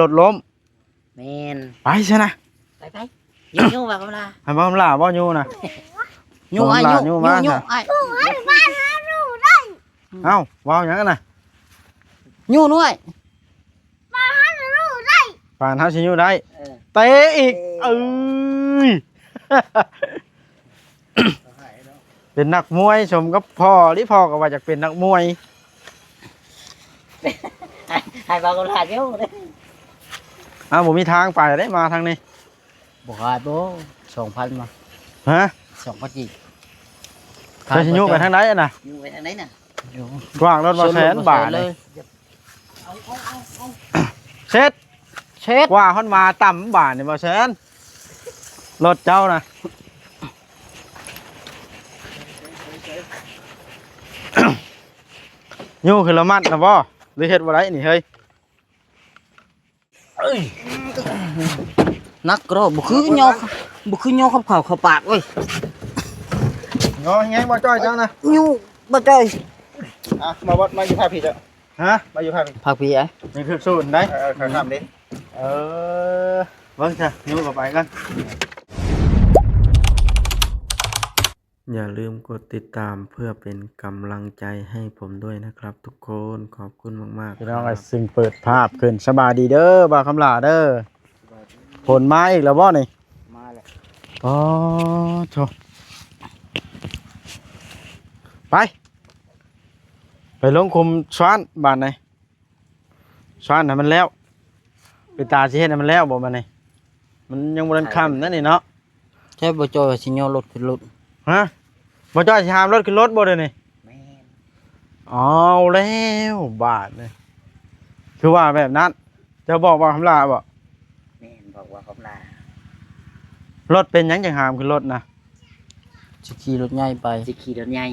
รถล้มแมนไปใช่นะไปยูว่าเขาล่ะให้บ่ล่าบ่ยูนะยูไอ้ยูไอ้เอ้าว้าวหยังน่ะยูด้วยผ่านเฮาสิยูได้เตะอีกเอ้ยเป็นนักมวยสมกับพ่อที่พ่อก็ว่าอยากเป็นนักมวยให้บ่เขาล่ะยูบ่มีทางไปได้มาทางนี้บ่ให้บ่2,000มาฮะ2,000จีจะสิยูไปทางไหนน่ะยูไปทางไหนน่ะกว้างรถบ่แสนบาทเลยเช็ดว่าฮอนมาต่ำบาทนี่บ่แสนรถเจ้านะยูคือละมัดนะบ่หรือเฮ็ดบ่ได้นี่เฮ้ยนักก็บ่คือยอขับเข้าปากเว้ยงอไงบ่จ้อยเจ้านะยูบ่จ้อยมาวัดมาอยู่ภาคผิดอ่ะฮะมาอยู่ภาคผิดภาคพี่ไอ้นี่คือสูตรได้ข้างๆดิเบิ่งจ้ะยูก็ไปกันอย่าลืมกดติดตามเพื่อเป็นกำลังใจให้ผมด้วยนะครับทุกคนขอบคุณมากๆพี่น้องไอ้สิ่งเปิดภาพขึ้นสบายดีเด้อบ่าวคำหลาเด้อผลมาอีกแล้วบ่นี่มาแล้วอ๋อโธ่ไปลงคุมช้อนบ้านไหนช้อนให้มันแล้วไปตาสิเฮ็ดให้มันแล้วบ่มานี่มันยังบ่ทันค่ำนั่นนี่เนาะใช่บ่จ้อยสิยอรถขึ้นรถฮะบ่จ้อยสิหามรถขึ้นรถบ่เด้อนี่แม่นเอาแล้วบาดนี่คือว่าแบบนั้นจะบอกว่าคำลาบ่แม่นบอกว่าคำลารถเป็นหยังจังหามขึ้นรถนะสิขี่รถใหญ่ไปสิขี่รถใหญ่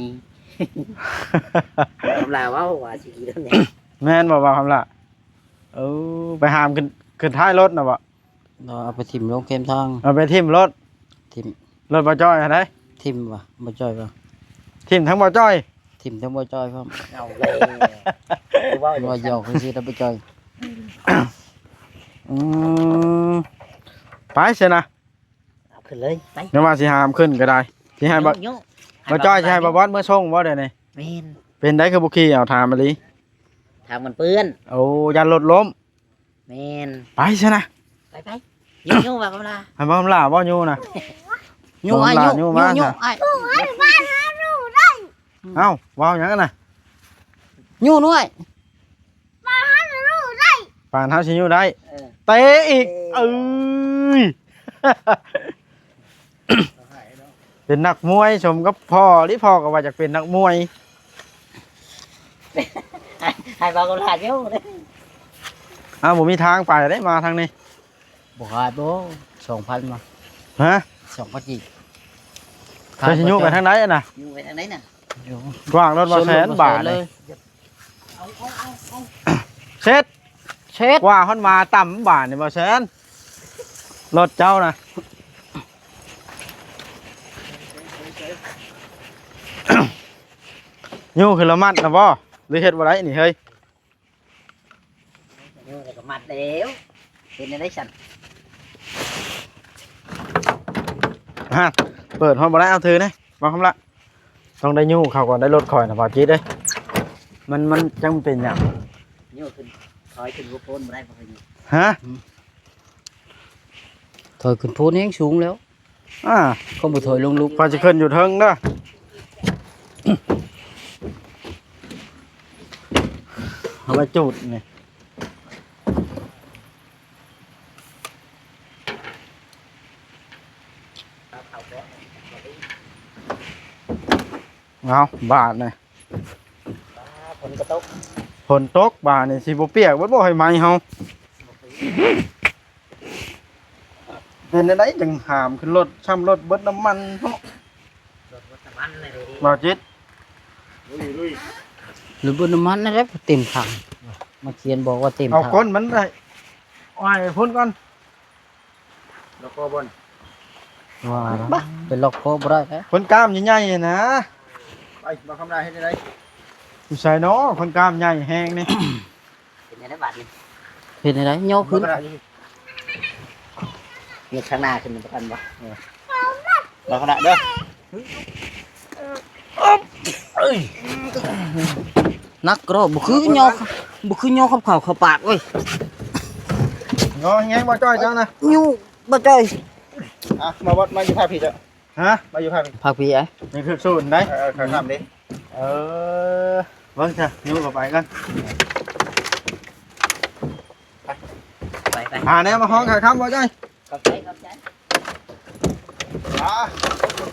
คำลาว่าสิขี่รถใหญ่แม่นบ่ว่าคำลาไปหามขึ้นท้ายรถน่ะบ่เอาไปทิ่มลงเข็มทางเอาไปทิ่มรถทิ่มรถบ่จ้อยหั่นไดทิ่มว่ะบ่จ้อยป่ะทิ่มทั้งบ่จ้อยทิ่มทั้งบ่จ้อยพร้อมเอาเลยว่าหยอกซื่อๆแล้วบ่จ้อยไปเสียนะเอาขึ้นเลยไปเดี๋ยวมาสิหามขึ้นก็ได้สิให้บ่จ้อยสิให้บ่บอสเมื่อส่งบ่ได้นี่แม่นเป็นได้คือบ่ขี่เอาถามมาลิทางมันเปื้อนยันรถล้มแม่นไปเสียนะไปยูว่าคำลาให้บ่คำลาบ่ยูนะยูไอ้ยูไอ้เอ้าว้าวหยังน่ะยูด้วยป่านเฮาสิยูได้เตะอีกเอ้ยเป็นนักมวยสมกับพ่อที่พ่อก็ว่าอยากเป็นนักมวยให้บ่ก็ลาดอยู่เด้บ่มีทางไปได้มาทางนี้บ่ให้บ่2,000มาฮะ2,000จีจะสิยูไปทางไหนน่ะยูไปทางไหนน่ะกว้างรถบ่แสนบาทเลยเช็ดว่าฮอนมาต่ำบาทนี่บ่แสนรถเจ้านะยูคือละมัดนะบ่หรือเฮ็ดบ่ได้นี่เฮ้ยยูก็มัดแล้วเป็นได้สั่นเปิดฮอนบ่ได้เอาถือเด้บ่คำละต้องได้ยูเข้าก่อนได้รถข่อยนะบ่จิตเด้มันจังเป็นหยังยูขึ้นถอยขึ้นโพนบ่ได้บ่ให้ฮะถอยขึ้นโพนแฮงสูงแล้วก็บ่ถอยลงลุกพอจะขึ้นอยู่เทิงเด้อเอาไปจุดนี่เอาบาทนี่ฝนตกบาทนี่สิบ่เปียกบ่ให้ไหมเฮาเป็นได้จังหามขึ้นรถช่ำรถเบิดน้ำมันเนาะบ่จิตหรือเบิดน้ำมันนั่นแหละเต็มถังมาเขียนบอกว่าเต็มถังเอาก้นมันได้อ้อยพ่นก่อนแล้วก็บนว่าเป็นล็อกคอบ่ได้คนกล้ามใหญ่ๆนะไปบ่คำได้เฮ็ดได้ผู้ชายเนาะคนกล้ามใหญ่แฮงนี่เป็นได้บาดนี่ เห็นอะไรโยกขึ้น มีข้างหน้าขึ้นประกันบ่ เราขนาดเด้อ นักก็บุคือโยกบุคือโยกขับเข่าเข้าปากเว้ย งอแงบ่จ้อยจังนะ โยกบ่ใจ อ่ะมาวัดมาอยู่ภาพผิดจ้ะฮะมาอยู่ภาพผิด พักพี่ไอ้ นี่คือสูตรได้เขาทำดิเบิ่งจ้ะอยู่กับไปกัน ไป แนวมาห้องขาคำบ่จ้อย ขอบใจ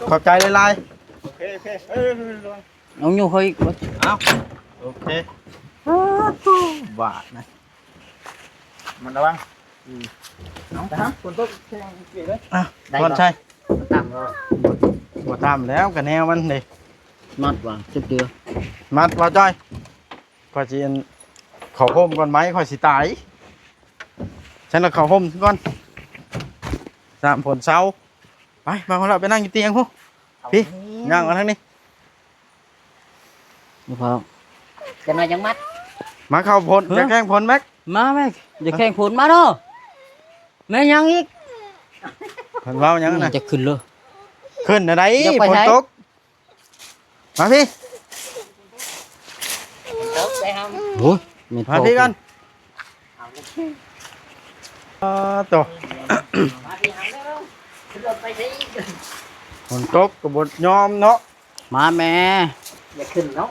ขอบใจหลายๆโอเคระวัง น้องโยกเฮ้ย เอาโอเคบาทนะมันระวังน้องตามคนตกแข่งกี่เลยคนใช่ ต่ำก็ บ่ตามแล้วกับแนวมันดิ มัดว่ะจุดเดียว มัดว่าจ้อยขอจีนเขาห่มก่อนไหมขอสิตายฉันละเขาห่มก่อนสามผลเช้าไปมาของเราไปนั่งอยู่เตียงพวกพี่ย่างกันทั้งนี้ พอ จะน้อยยังมัด มาเข้าผลจะแข่งผลแม็ก มาแม่อย่าแข่งผลมาเด้อแม่ยังอีก ผลว่ายังไง จะขึ้นเลย ขึ้นอะไร ยกไป ฝน ไหน ตกมาพี่ เติบได้ครับ โอ้ยไม่ มาพี่กันตัว มาที่หางแล้วขึ้นรถไปสิ ฝนตกกับบทยอมเนาะ มาแม่ อย่าขึ้นเนาะ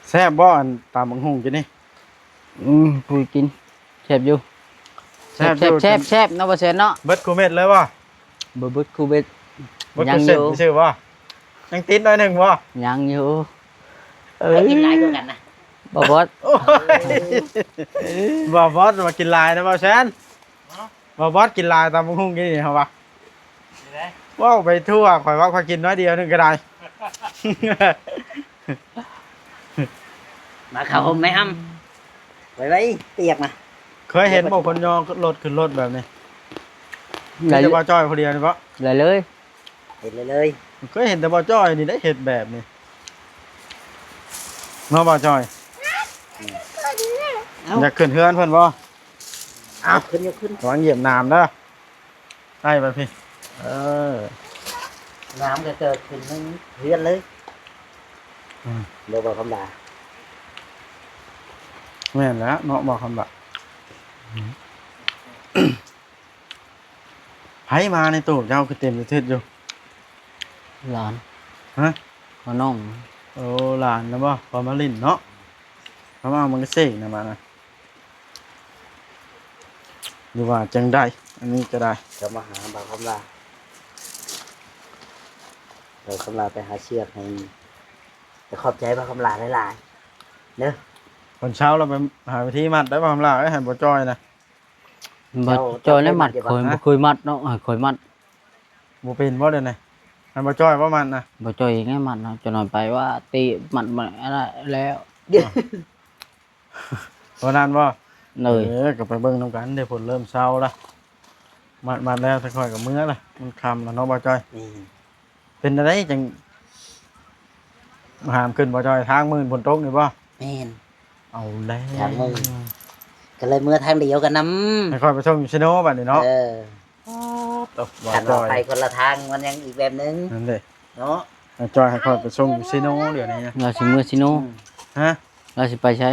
แซ่บบ่อันตามบังหุงกินนี่ ปุยกินแซ่บอยู่แซ่บ อยู่ แซ่บเนาะบ่แซ่บเนาะ เบิดคูเม็ดเลยว่ะ บ่บึกคูเบ็ด เบิด ยั คู งอ เซ็ต ยู่ ไม่ชื่อว่ะยังติดหน่อยหนึ่งว่ะ ยังอยู่ ไปกินหลายกว่ากันนะ บ่บอส โอ้ยบ่บอสมากินลายนะบ่แซนบ่บอสกินลายตามบังหุงกินนี่เหรอวะว้าวไปทั่วข่อยว่าข่อยกินน้อยเดียวหนึงก็ได้ มาเข้าห่มไหมฮัมไว้เปียกนะ เคยเห็นบ่คนยอรถขึ้นรถแบบนี้ ไหล แต่บ่จ้อยคนเดียวนี่ปะ ไหลเลย เห็นเลย เคยเห็นแต่บ่จ้อยนี่ได้เห็นแบบนี้เนาะบ่จ้อยอยากขึ้นเฮือนเพิ่นบ่ เอาขึ้นยกขึ้น ระวังเหยียบน้ำเด้อได้ป่ะพี่ น้ำก็เกิดขึ้นนึงเฮือนเลยโดนบอกคำด่า แม่นแล้วเนาะบอกคำบะไผมาในตู้เจ้าคือเต็มประเทศอยู่ หลาน ฮะ ขอน้อง โอ้หลานนะบ่พอมาลินเนาะเพราะว่ามันก็เสกนะมานะหรือว่าจังได้อันนี้ก็ได้ จะมาหาบอกคำด่าเราคำด่าไปหาเชือกให้จะขอบใจบอกคำด่าหลายๆเนอะ วันเช้าเราไปหาวิธีมัดได้บ่คำลาให้บ่จ้อยนะ บ่จอยแล้วมัดข่อยบ่เคยมัดเนาะข่อยมัด บ่เป็นบ่เด้อนี่ให้บ่จ้อยบ่มันนะ บ่จอยเองให้มัดเนาะจะนอนไปว่าตีมัดมาอะไรแล้ว บ่นั้นบ่ เลย ก็ไปเบิ่งนํกันเดี๋ยวฝนเริ่มเช้าละมัดแล้วถ้าค่อยกับมื้อละมันค่ำแล้วเนาะบ่จ้อย นี่ เป็นอะไรจังหามขึ้นบ่จอยทางมื่นฝนตกนี่บ่ แม่น เอาแล้ว ทางมื่น ก็เลยเมื่อทางเดียวกันน้ ให้ค่อยไปส่งอยู่ชิโนบัดนี้ ำ เนาะ ตก บ่ กัน จ เรา อย ไปคนละทางมันยังอีกแบบนึง นั่นเด้ เนาะ ให้จอยให้ค่อยไปส่งอยู่ชิโนเดี๋ยวนี้นะ เราสิมื้อสิโน ฮะ เราสิไปใช้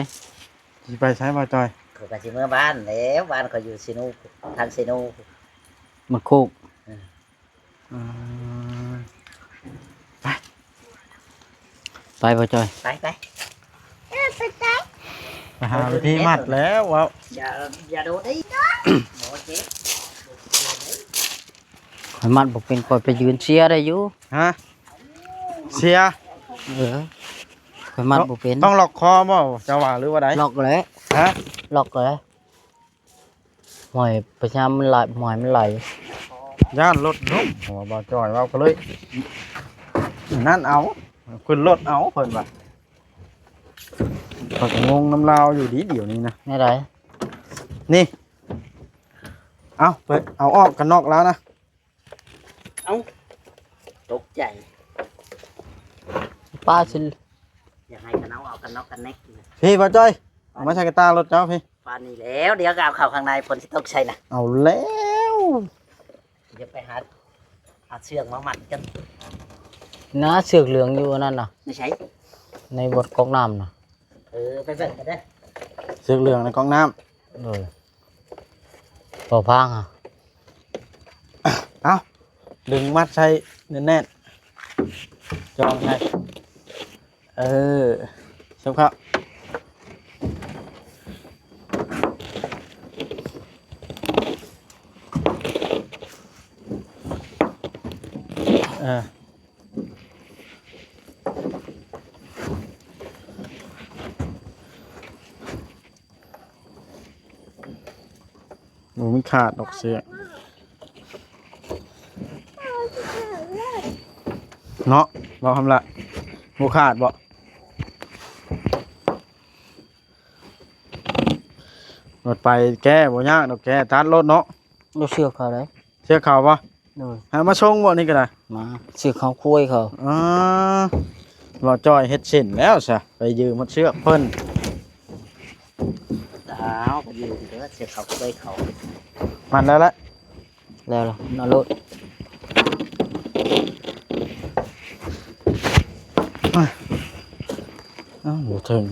สิไปใช้บ่จอย เขาก็สิเมื่อบ้านแล้วบ้านเขาอยู่ซิโนทางซิโน มันโคก อืม ไปบ่จอย ไป ไปหาวิธีมัดแล้วว้าว อย่าโดดดิโอเค ข่อยมัดบ่เป็นข่อยไปยืนเชียร์ได้อยู่ ฮะเสีย ข่อยมัดบ่เป็น ต้องล็อกคอบ่เจะว่าหรือว่าใด ล็อกเลย ฮะ ล็อกเลยหมอยประชามมันไหลหมอยมันไหล ย่านรถล้มหัวบ่จอยเว้าก็เลยนั่นเอาขึ้นรถเอาเพิ่นว่าข้อยก็งงน้ำลาวอยู่ดีเดี๋ยวนี้นะ นี่ได นี่ เอาไปเอาออกกันนอกแล้วนะ ตกใจ ป้าสิ อยากให้กันเอากันน็อกกันเน็ก พี่ป้าจ้อยเอามาใช้กระตารถเจ้าพี่ ไฟ านนี้แล้วเดี๋ยวก็เอาเข้าข้างในฝนสิตกใช่นะ เอาแล้ว เดี๋ยวไปหาเชือกมามัดกัน นะเสือกเหลืองอยู่นั่นน่ะ ไม่ใช่ ในบทก๊อกน้ำน่ะ ไปเบิ่งกันเด้อ เสือกเหลืองในกองน้ เลยต่อพังอ่ะ ำเอาดึงมัดใส่แน่นๆจองใส่สำครับหนูไม่ขาดดอกเสือกเนาะเราทำละหมูขาดบ่รถไปแก้บ่ยากดอกแก้ตัดรถเนาะ เราเสือกเขาเลย เชือกเขาบ่ เลย หามาชงบ่นี่ก็ได้ มาเสือกเขาคุยเขา บ่จอยเฮ็ดเส้นแล้วซะไปยืมมาเชือกเพิ่น เอาไปยืนเด้อเชือกเขาเคยเขา มันแล้วละ แล้วล่ะนอนรถ บ่ถึง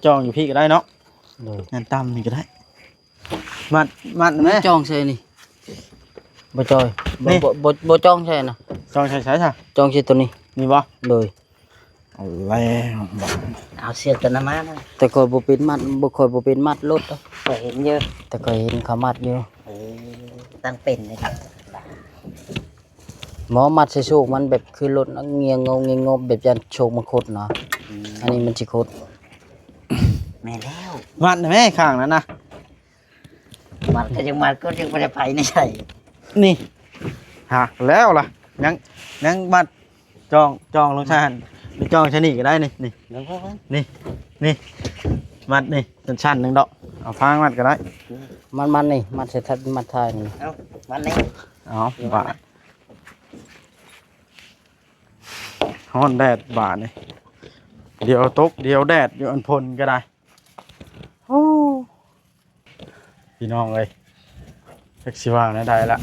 จองอยู่พี่ก็ได้เนาะ เลย งานตำนี่ก็ได้มัดแม่ จ้องใช่นี่บ่จอย นี่ บ่จ้องใช่นะ จองใช้ซะ จ้องใช่ตัวนี้ นี่บ่ เลย เอาแล้วบ่ เอาเชือกตัวนั้นมานะ แต่คอยบ่เป็นมัดบ่คอยบ่เป็นมัดรถดอก เคยเห็นเยอะ แต่ก็เห็นเขามัดอยู่ ตั้งเป็นเลยครับ หมอมัดใส่โชคมันแบบคือรถเงียงงบแบบยันโชคมันคดเนาะอันนี้มันสิคด แม่แล้ว มัดแม่ข้างนั้นนะ มันก็ยังมันก็ยังไม่ได้ไปนี่ใช่ นี่หักแล้วล่ะยังมัดจองลงชานนี่จองชะนี่ก็ได้นี่ เดี๋ยวพ่อ นี่มัดนี่ชั้นหนึงดอกเอาฟางมัดก็ได้ มันนี่มัดใส่ทัดมัดท้ายนี่ เอาวันนี้ เอาบาทฮ้อนแดดบาทนี่เดี๋ยวตกเดี๋ยวแดดอยู่อันพลก็ได้โอ้พี่น้องเลยเล็กสิว่าได้ละ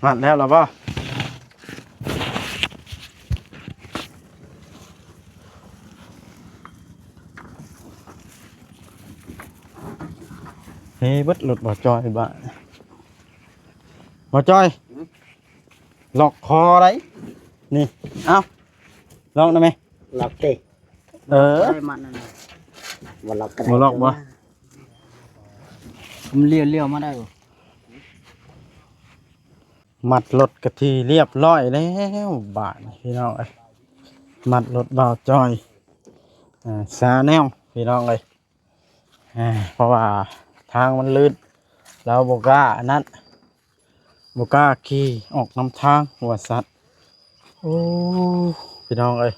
มัดแล้วหรอป่ะเฮ้ยบัดหลุดบ่จอยบ่จอยหลอกคอไรนี่เอ้าลองได้ไหม ล็อกดิ ได้มัดนั่นน่ะ วันล็อกกัน บ่ล็อกบ่ มันเลี้ยวมาได้บ่ มัดรถกะทีเรียบร้อยแล้วบาทนี่พี่น้องเอ้ยมัดรถบ่าวจอยซาแนวพี่น้องเลยเพราะว่าทางมันลื่นเราบกล้าอันนั้นบกล้าขี่ออกนำทางหัวสัตว์โอ้พี่น้องเอ้ย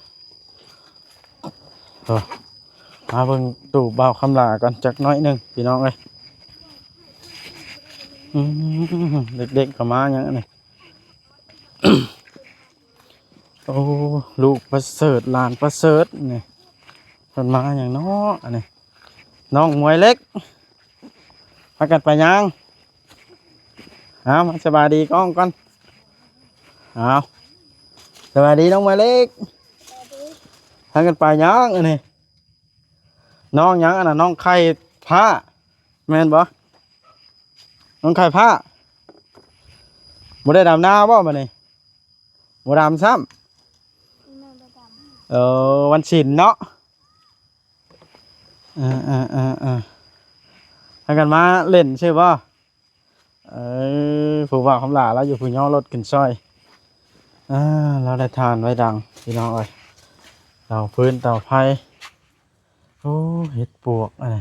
มาเบิ่งตู่บ่าวคำลาก่อนจักน้อยหนึงพี่น้องเอ้ยเด็กๆก็มาอย่างนี้ โอ้ลูกประเสริฐหลานประเสริฐนี่เพิ่นมาอย่างน้ออันนี้น้องมวยเล็กพากันไปยังมาสบายดีก้องก่อนสบายดีน้องมวยเล็กพากันไปยังอันนี้น้องยังอันน่ะน้องไข่ผ้าแม่นบ่น้องไข่ผ้าบ่ได้ดำนาบ่มานี่บ่ดำซ้ำวันศิลเนาะให้กันมาเล่นใช่ป่ะผู้ว่าคำลาแล้วอยู่ผู้ย่อรถขึ้นซอยเราได้ทานไว้ดังพี่น้องเอ้ยเตาพื้นเตาไฟโอ้เห็ดปวกอะไร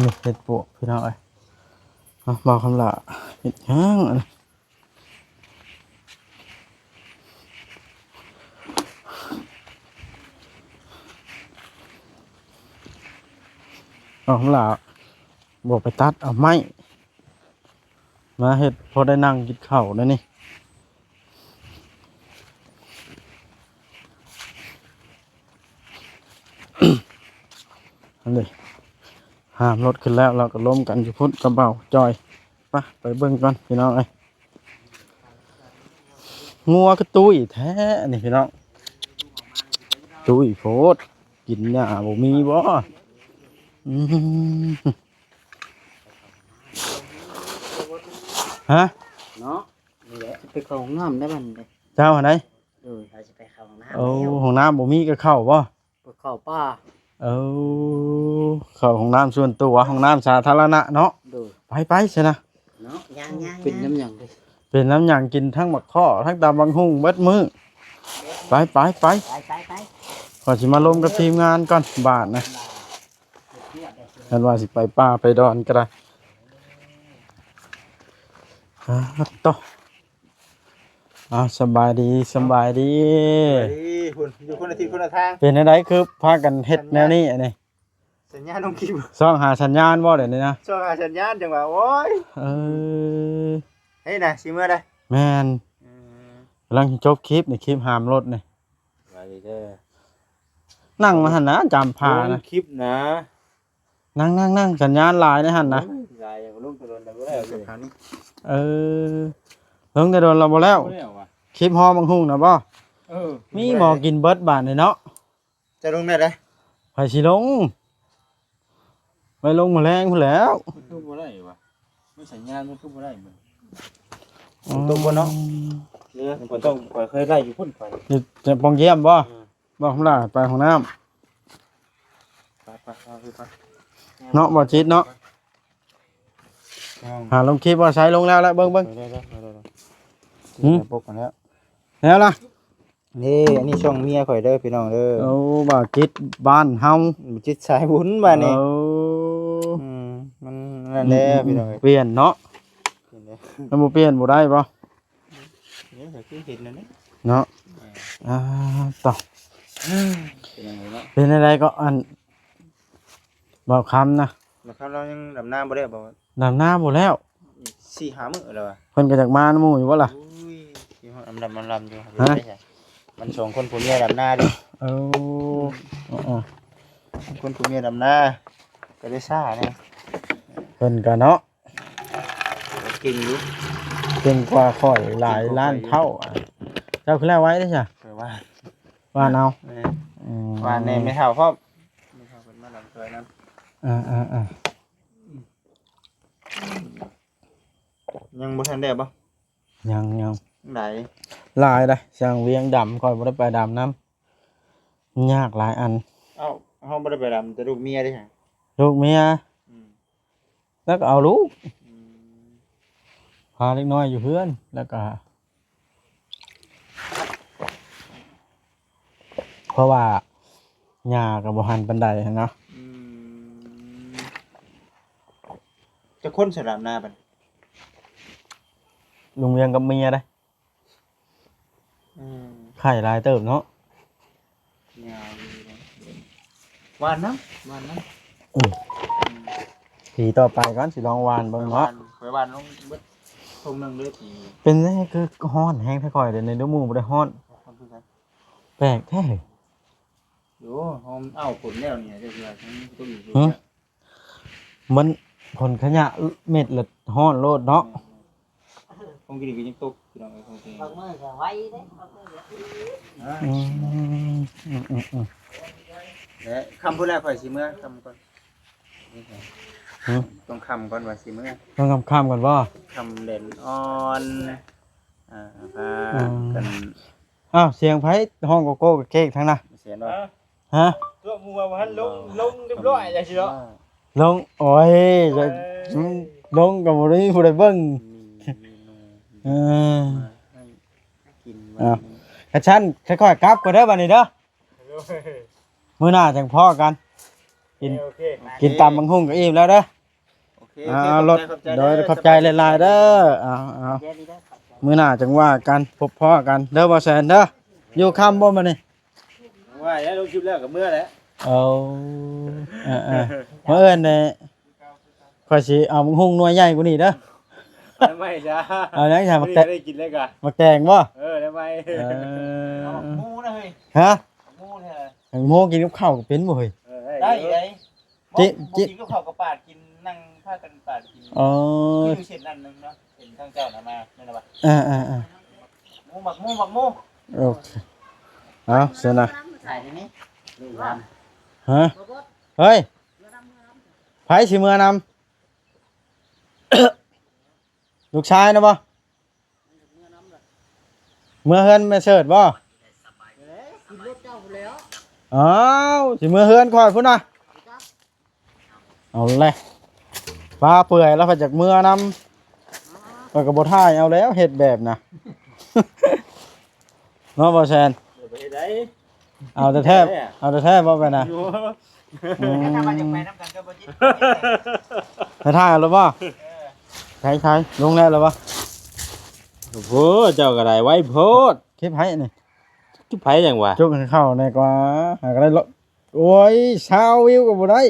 นี่เห็ดปวกพี่น้องเอ้ยบ่าวคำลาเห็ดย่างอะไรเอาของเราบอกไปตัดเอาไม้ มาเฮ็ดพอได้นั่งกินข้าวแล้วนี่อันนี้ห้ามรถขึ้นแล้วเราก็ล้มกันอยู่พุ่นกระเบาจอยไปเบิ่งก่อนพี่น้องเอ้ยงัวก็ตุ้ยแท้นี่พี่น้องตุ้ยโพดกินหญ้าบ่มีบ่อืมฮะ เนาะนี่แหละไปเข้าห้องน้ำได้บัดนี้ เจ้าอันไหน เราจะไปเข้าห้องน้ำ โอ้ แล้ว ห้องน้ำบ่มีก็เข้าบ่ ไปเข้าป่า เอาเข้าห้องน้ำส่วนตัวห้องน้ำสาธารณะเนาะ ดู ไปใช่นะ เนาะย่าง เป็นน้ำหยังเด้ เป็นน้ำหยังกินทั้งหมักข้อทั้งตำบังหุ่งเบิดมือไป ไป ขอสิมาลงกับทีมงานก่อนบาทนะกันว่าสิไปป่าไปดอนก็ได้ต่อสบายดีคุณอยู่คนละทิศคนละทาง เป็นอะไรคือพากันเฮ็ดแนวนี้อันนี้ สัญญาณต้องคิว ซ่องหาสัญญาณบ่เดี๋ยวนี้นะ ช่วงหาสัญญาณจังหวะโอ้ย เออ เฮ้ยนะสิเมื่อใด แม่นกำลังจบคลิปนี่คลิปหามรถนี่ ไปเด้อ นั่งมาหันนะจำพานะ คลิปนะ นั่งสัญญาณหลายในหันนะ ยายยังลุงตะโดนแล้วบ่แล้วเลยคราวนี้ เออลงแต่โดนเราบ่แล้ว บ่แล้วว่ะ คลิปฮอบางหุ่งนะบ่ เออ มีหมอกินเบิดบาทเลยเนาะ จะลงได้เด้ ไปสิลงไปลงแมลงพุ่นแหล้ว มันคือบ่ได้ว่ะไม่สัญญาณมันคือบ่ได้มัน อ๋อ ตกบ่เนาะเนี่ยผมต้องเคยไล่อยู่พุ่นไป นี่จะปองเยี่ยมบ่บ่คำลาไปห้องน้ำ ไป เนาะบ่จิตเนาะหาลงคลิปว่าใช้ลงแล้วเบิ่ง ปกกันแล้ว แล้วล่ะ นี่อันนี้ช่องเมียข่อยเด้อพี่น้องเด้อ เอาบ่าจิตบ้านเฮา จิตสายบุญมานี่ เอา มันนั่นแหละพี่น้อง เปลี่ยนเนาะแล้วบ่เปลี่ยนบ่ได้บ่ เนี่ยก็คือเห็นแล้วนี่ เนาะต่อ เป็นยังไงเนาะ เป็นอะไรก็อันบอกคำนะ นะครับเรายังดำน้ำบ่ได้บ่ ดำน้ำหมดแล้ว 4-5 มื้อแล้วอ่ะ เพิ่นก็จากมาน้ำหมู่อยู่วะล่ะ อุ้ยที่ห้องดำมันลำอยู่ ฮะ มันสองคนผัวเมียดำนาดิ เอาอ๋อ คนผัวเมียดำนาก็ได้ซ่าเนี่ย เพิ่นก็เนาะ เก่งอยู่ เก่งกว่าข่อยหลายล้านเท่าอะเจ้าคือแล้วไว้ได้จ้ะ แปลว่า ว่าเอา ว่าในไม่เท่าพ่อไม่เท่าเป็นมาลำเคยนั้น อ่า ยังบ่ทันได้บ่ ยัง ไหน หลายได้ช่างเวียงดำข่อยบ่ได้ไปดำน้ำยากหลายอัน เอ้าเฮาบ่ได้ไปดำแต่ลูกเมียเด้ฮะ ลูกเมีย อืม แล้วก็เอาลูก อืม พาเล็กน้อยอยู่เพื่อนแล้วก็เพราะว่าหญ้าก็บ่หันปานใดหั้นเนาะ อืมจะคนสนามนาบัด ลุงเวียงกับเมียได้ อืม ไข่ลายเติบเนาะ ยาวดีนะหวานน้ำ ทีต่อไปก่อนสิลองวานเบิ่งเนาะ ไปหวานลงเบิดทงหนึงเลยที เป็นไงคือฮ้อนแห้งแท้ก่อยเดี๋ยวในเด้อหมู่บ่ได้ฮ้อน ทำคือกัน แปลกแท้ โยหอมเอ้าผลแล้วเนี่ยเดี๋ยวเดี๋ยวทั้งตู้อยู่ดู หึ เนี่ย มันผลขยะเม็ดละฮ้อนโลดเนาะ คงกินก็ยังตกพี่น้องเอ้ยคงกิน บางมื้อก็ไว้เด้บางมื้อก็ อืม และคำพูดแรกข่อยสิเมื่อคำก่อน หึ ต้องคำก่อนว่าสิเมื่อ ต้องข้ามกันบ่ คำเด่นอ่อนพากัน อ้าวเสียงไผห้องโกโก้กับเค้กทั้งน่ะ เสียเนาะ ฮะ ตัวมัวมันลงเรียบร้อยแล้วสิเนาะ ลงโอ้ยจะลงก็บ่ได้ผู้ใดเบิ่งเออ กิน อ้าว กระชั้นค่อยๆกลับก็เด้อบัดนี้เด้อมื้อหน้าจังพ้อกัน กินตำบังหุ่งก็อิ่มแล้วเด้อ โอเค รถโดยขอบใจหลายๆเด้อเอามื้อหน้าจังว่ากันพบพ้อกันเด้อบ่แซนเด้ออยู่ค่ำบ่มื้อนี้ ว่าแล้วลงคลิปแล้วกับเมื่อแล้ว เอามื้ออื่นเนี่ยข่อยสิเอาบังหุ่งหน่วยใหญ่กว่านี้เด้อ ทำไมจ้า เอายังไงมา ไม่ แตะ ได้กินเลยกะ มาแกงบ่ ทำไม เอาหมูนะเฮ้ย ฮะ หมูเนี่ย อังโมกินกับข้าวก็เป็นบ่เฮ้ย ได้ได้ จิ จิกินก็ข้าวกับปาดกินนั่งพากันปาดกิน อ๋อ คือเช่นนั้นนึงเนาะเห็นทางเจ้าน่ะมานั่นน่ะบ่ อ่า หมูหมักหมูหมักหมู โอเคเอาเสร็จนะ ใส่ทีนี้ นี่ล ฮะเฮ้ยไผสิเมื่อนำ ลูกชายนะบ่เมื่อเฮือนแม่เสิร์ชบ่ กินรถเจ้าแล้ว อ้าวสิเมื่อเฮือนคอยพุ่นน่ะเอาเลยฟ้าเปื่อยแล้วพอจากเมื่อนำก็บ่ท่ายเอาแล้วเฮ็ดแบบน่ะ เนาะบ่แซน ไปได้ เอาแต่แทบเอาแต่แทบบ่ไปน่ะ ถ้ามาจากไปน้ำกันก็บ่จิต ไปท่ายเอาแล้วบ่ใช่ลงแล้วแล้วบ่ โอ้โหเจ้าก็ได้ไว้โพด คลิปให้นี่ จุ๊บไผจังวะ จุกให้เข้าในกว่าหาก็ได้โอ้ยชาววิวก็บ่ได้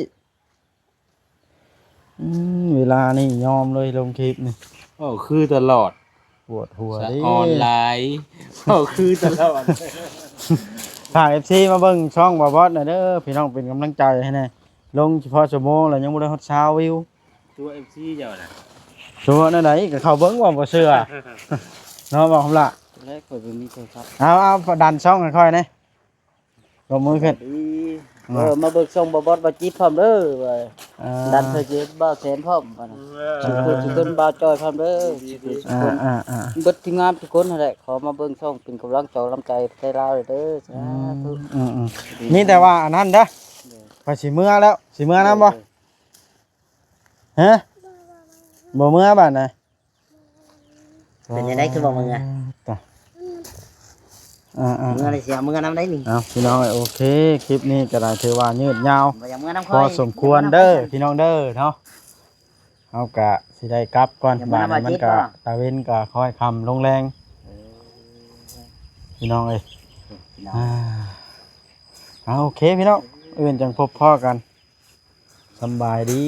เวลานี่ยอมเลยลงคลิปนี่ โอ้คือตลอด ปวดหัว สะ ดิ ออนไลน์โอ้คือตลอด ฝาก FC มาเบิ่งช่องบ่บอสหน่อยเด้อพี่น้องเป็นกำลังใจให้แน่ลงเฉพาะชั่วโมงแล้วยังบ่ได้ฮอดชาววิว ตัว MC เจ้าน่ะ ตัวนั่นไหนก็เข้าเบิ่งบ่เชื่อเนาะบอกคำละ แรกเปิดมีโทรศัพท์ เอาดันช่องให้ค่อยนี่ลงมือขึ้น มาเบิกส่งบ่บอสบ่จิตพร้อมเด้อว่า อ่า ดันเธอจิตบ่แสนพร้อมว่านะทุกคนบ่จอยพร้อมเด้อทุกคน อ่า เบิดทีมงานทุกคนนั่นแหละขอมาเบิ่งช่องเป็นกำลังใจให้ลาวเด้อสาธุ นี่แต่ว่าอันนั้นเด้อไปสิเมื่อแล้วสิเมื่อนํบ่ฮะบ่เมื่อบัดน่ะ ำเป็นยังไงคือบอกมึงอ่ะ จ้ะอ่า มึงอะไรเสียมึงก็นำได้นี่ เอาพี่น้องโอเคคลิปนี้ก็ได้ถือว่ายืดยาว บ่อย่างมึงนำ พอสมควรเด้อพี่น้องเด้อเนาะเอากะสิได้กลับก่อนบ้านนี้มันก็ตาเว้นก็ค่อยคำลงแรงพี่น้องเอ้ยเอาโอเคพี่น้องอื่นจังพบพ่อกันสำบายดี